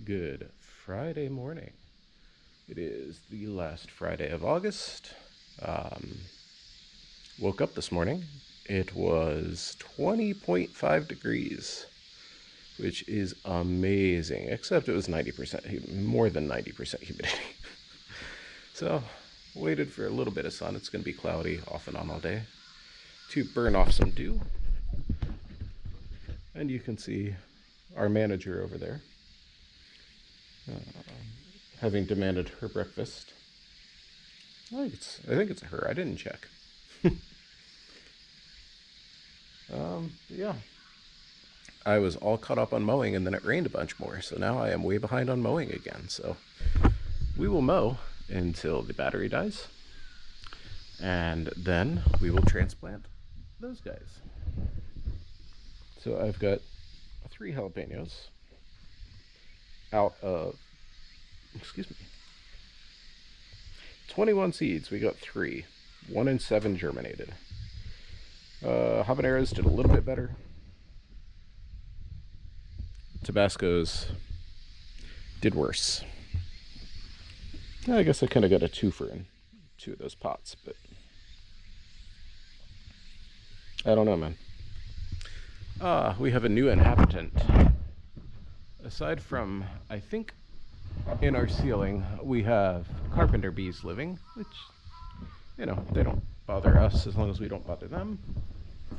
Good Friday morning. It is the last Friday of August. Woke up this morning. It was 20.5 degrees, which is amazing, except it was 90%, more than 90% humidity. So, waited for a little bit of sun. It's going to be cloudy off and on all day to burn off some dew. And you can see our manager over there, having demanded her breakfast. I think it's her. I didn't check. Yeah. I was all caught up on mowing, and then it rained a bunch more, so now I am way behind on mowing again. So we will mow until the battery dies, and then we will transplant those guys. So I've got 3 jalapenos out of, 21 seeds. We got 3. 1 in 7 germinated. Habaneros did a little bit better. Tabascos did worse. I guess I kind of got a twofer in 2 of those pots, but I don't know, man. We have a new inhabitant. Aside from, I think, in our ceiling, we have carpenter bees living, which, they don't bother us as long as we don't bother them.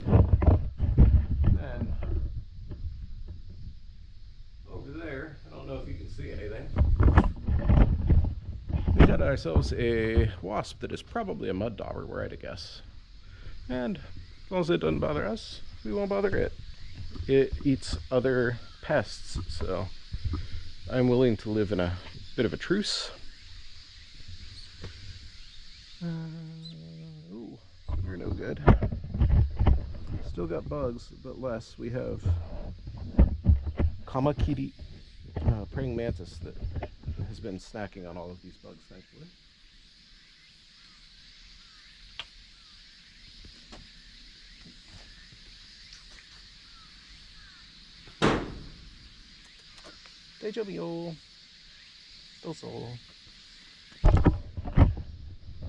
And over there, I don't know if you can see anything, we got ourselves a wasp that is probably a mud dauber, were I to guess. And as long as it doesn't bother us, we won't bother it. It eats other pests, so I'm willing to live in a bit of a truce. Ooh, you're no good. Still got bugs, but less. We have kamakiri, praying mantis that has been snacking on all of these bugs, thankfully.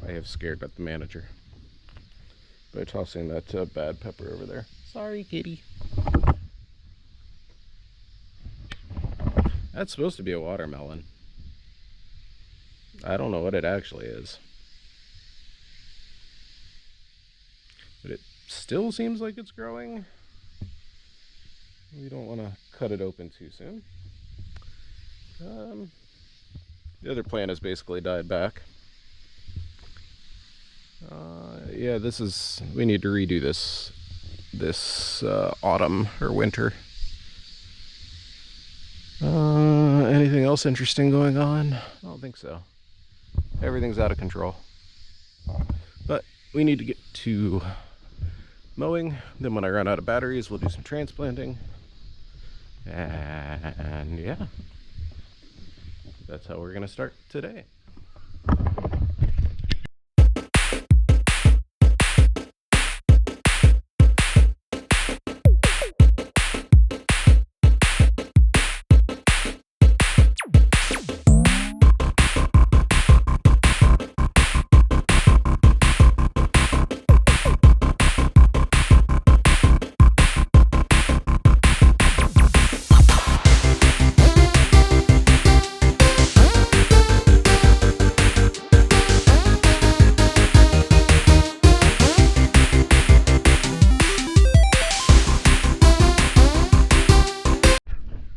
I have scared the manager by tossing that bad pepper over there. Sorry, kitty. That's supposed to be a watermelon. I don't know what it actually is, but it still seems like it's growing. We don't want to cut it open too soon. The other plant has basically died back. Yeah, we need to redo this autumn or winter. Anything else interesting going on? I don't think so. Everything's out of control. But we need to get to mowing. Then when I run out of batteries, we'll do some transplanting. And yeah, that's how we're gonna start today.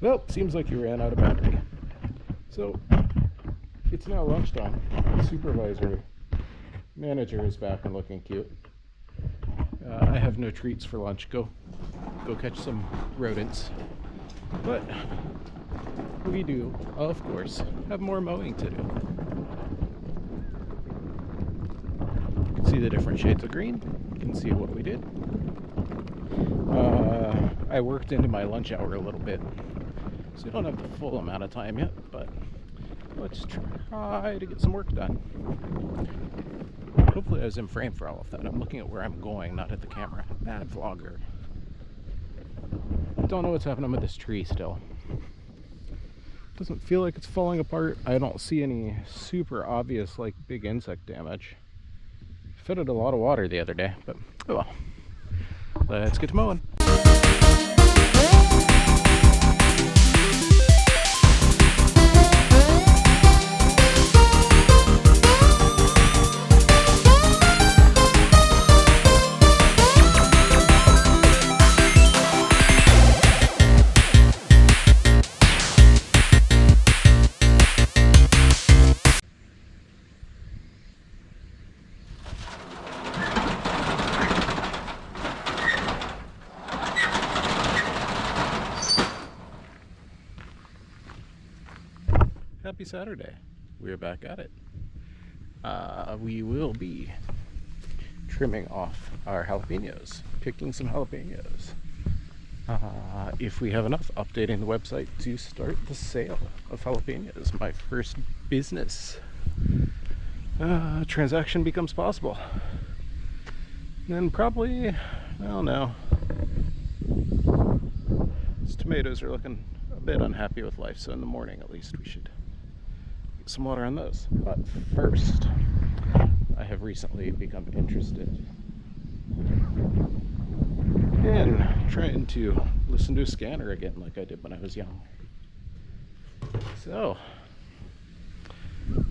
Well, seems like you ran out of battery. So, it's now lunchtime. The manager is back and looking cute. I have no treats for lunch. Go catch some rodents. But we do, of course, have more mowing to do. You can see the different shades of green. You can see what we did. I worked into my lunch hour a little bit, so we don't have the full amount of time yet, but let's try to get some work done. Hopefully I was in frame for all of that. I'm looking at where I'm going, not at the camera. Bad vlogger. Don't know what's happening with this tree still. Doesn't feel like it's falling apart. I don't see any super obvious like big insect damage. Fed it a lot of water the other day, but oh well. Let's get to mowing. Happy Saturday. We're back at it. We will be trimming off our jalapenos, picking some jalapenos. If we have enough, updating the website to start the sale of jalapenos. My first business transaction becomes possible. Then probably, I don't know. These tomatoes are looking a bit unhappy with life, so in the morning at least we should get some water on those. But first, I have recently become interested in trying to listen to a scanner again like I did when I was young. So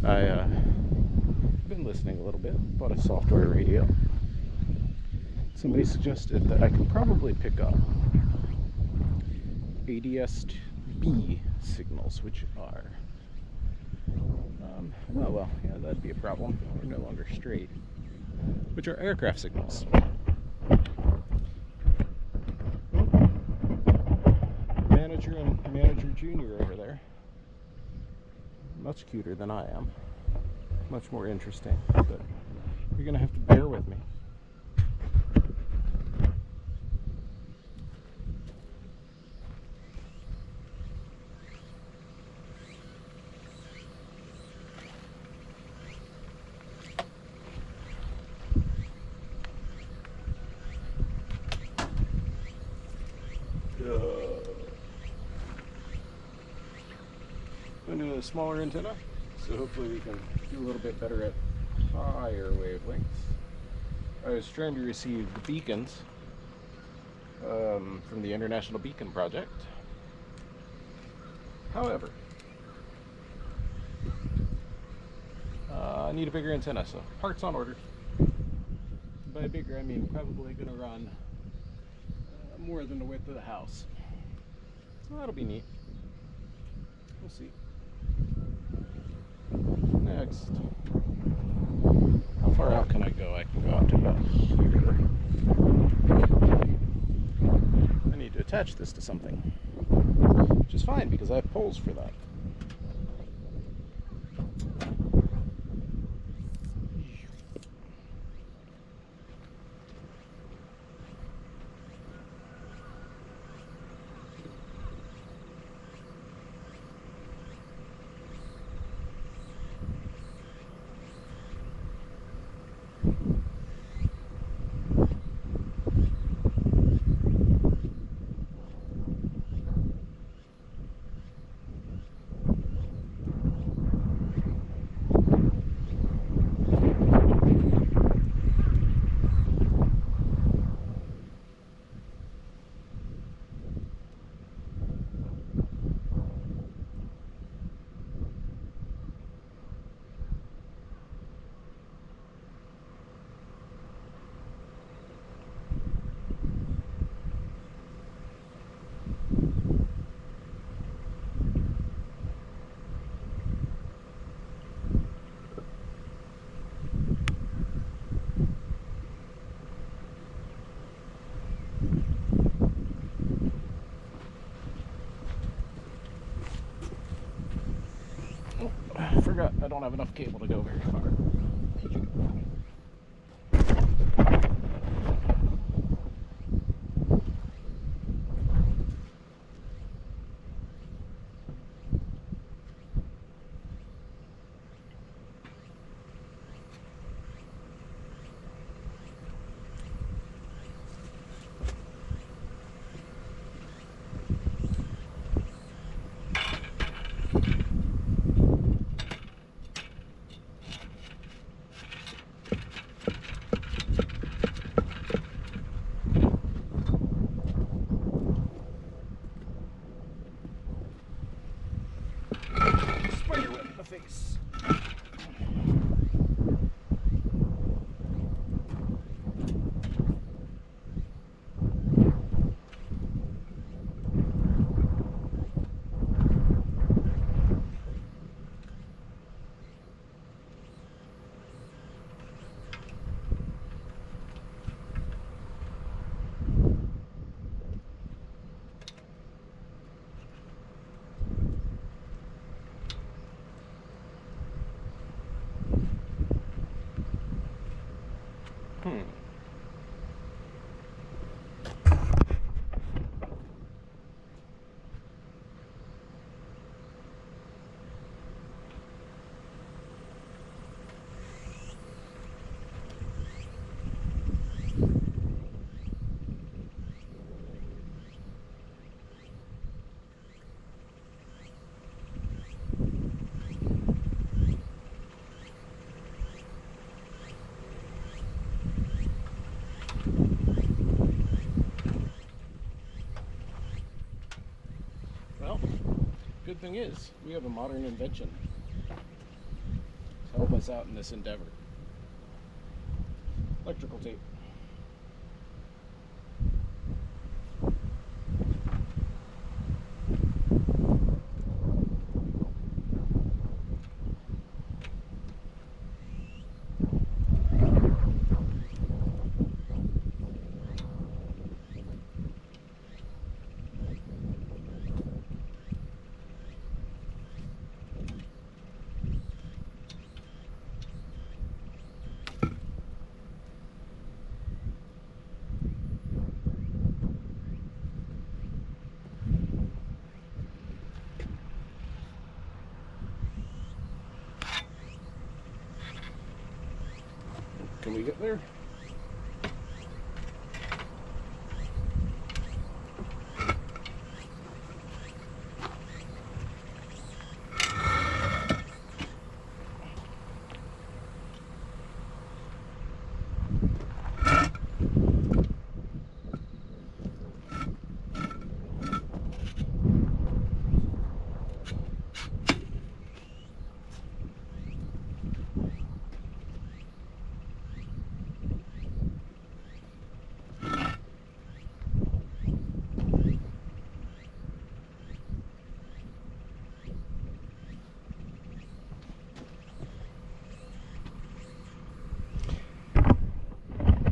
I've been listening a little bit, bought a software radio. Somebody suggested that I could probably pick up ADS-B signals, which are oh well, yeah, that'd be a problem. We're no longer straight. Which are aircraft signals. Manager and Manager Junior over there. Much cuter than I am. Much more interesting. But you're gonna have to bear with me. I'm doing a smaller antenna, so hopefully we can do a little bit better at higher wavelengths. I was trying to receive the beacons from the International Beacon Project. However, I need a bigger antenna, so parts on order. By bigger, I mean probably going to run more than the width of the house. So that'll be neat. We'll see. Next. How far out can I go? I can go out to about here. I need to attach this to something. Which is fine because I have poles for that. I forgot I don't have enough cable to go very far. the face. Well, good thing is, we have a modern invention to help us out in this endeavor. Electrical tape. Can we get there?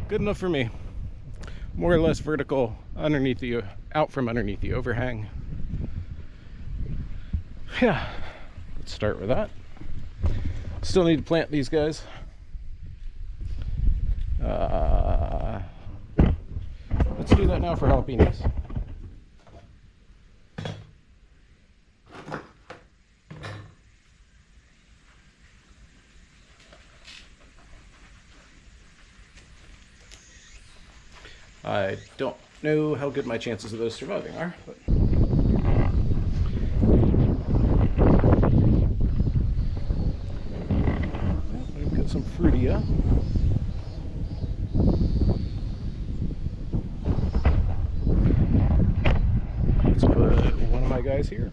Good enough for me. More or less vertical underneath the, out from underneath the overhang. Yeah, let's start with that. Still need to plant these guys. Let's do that now for jalapenos. I don't know how good my chances of those surviving are, but we've got some fruitia. Let's put one of my guys here.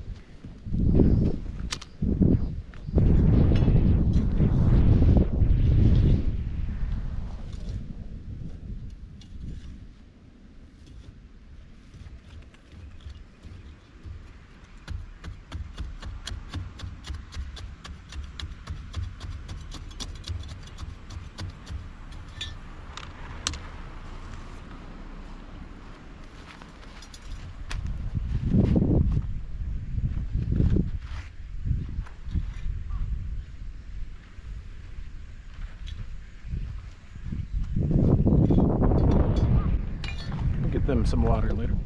Get them some water later.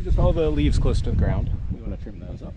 Just all the leaves close to the ground. We want to trim those up.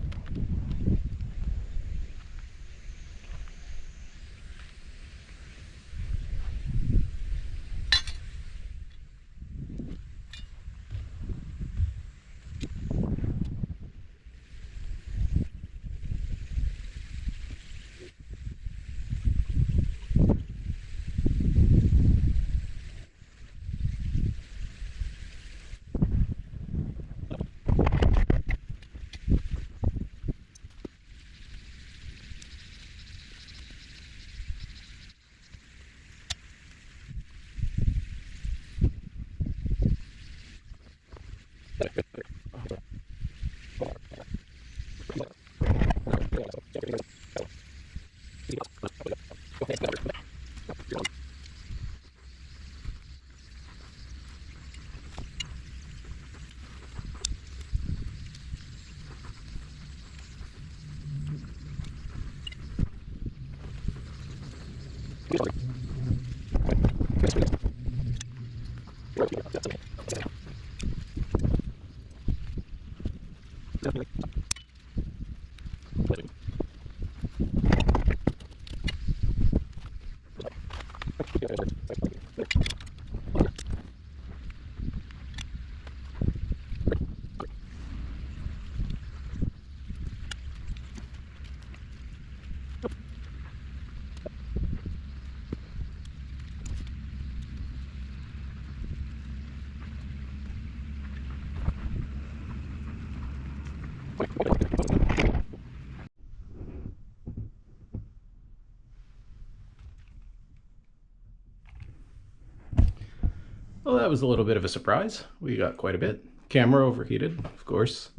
Well, that was a little bit of a surprise. We got quite a bit. Camera overheated, of course,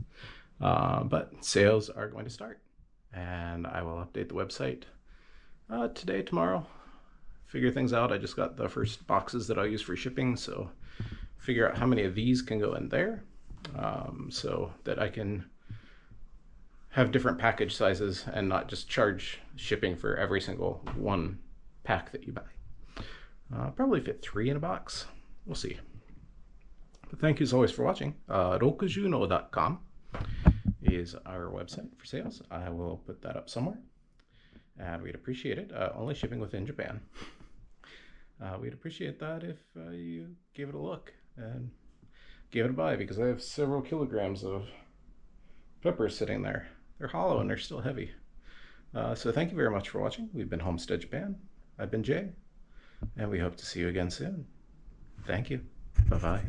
but sales are going to start, and I will update the website today, tomorrow. Figure things out. I just got the first boxes that I'll use for shipping, so figure out how many of these can go in there, so that I can have different package sizes and not just charge shipping for every single one pack that you buy. Probably fit 3 in a box. We'll see. But thank you as always for watching. Rokujuno.com is our website for sales. I will put that up somewhere, and we'd appreciate it. Only shipping within Japan. We'd appreciate that if you give it a look and give it a buy, because I have several kilograms of peppers sitting there. They're hollow and they're still heavy. So thank you very much for watching. We've been Homestead Japan. I've been Jay, and we hope to see you again soon. Thank you. Bye-bye.